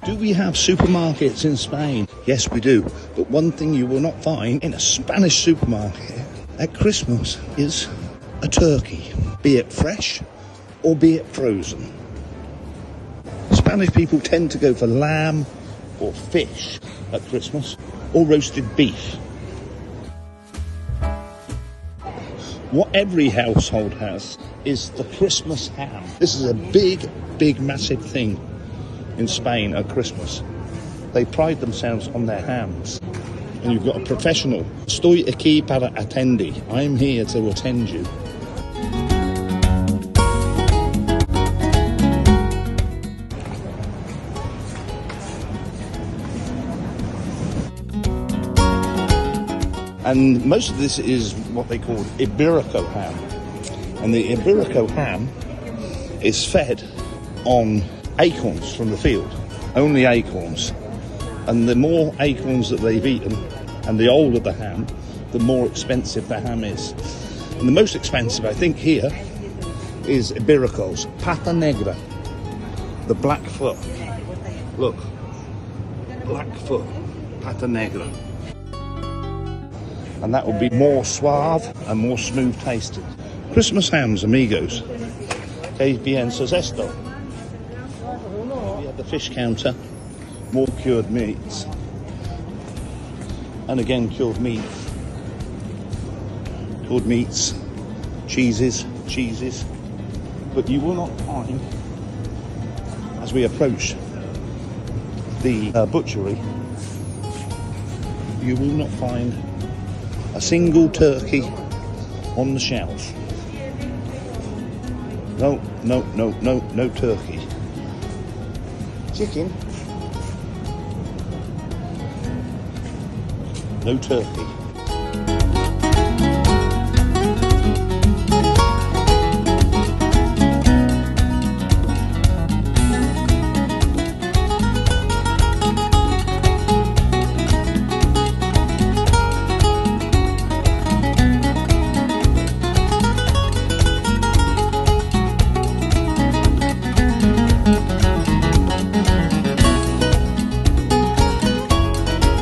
Do we have supermarkets in Spain? Yes, we do. But one thing you will not find in a Spanish supermarket at Christmas is a turkey, be it fresh or be it frozen. Spanish people tend to go for lamb or fish at Christmas, or roasted beef. What every household has is the Christmas ham. This is a big, massive thing in Spain at Christmas. They pride themselves on their hams. And you've got a professional. Estoy aquí para atender. I'm here to attend you. And most of this is what they call Iberico ham. And the Iberico ham is fed on acorns from the field, only acorns. And the more acorns that they've eaten, and the older the ham, the more expensive the ham is. And the most expensive, I think, here is Ibericos, pata negra, the black foot. Look, black foot, pata negra. And that will be more suave and more smooth tasted. Christmas hams, amigos. Que piensas esto? We have the fish counter, more cured meats. And again, cured meat. Cured meats, cheeses. But you will not find, as we approach the butchery, you will not find a single turkey on the shelf. No turkey. Chicken. No turkey.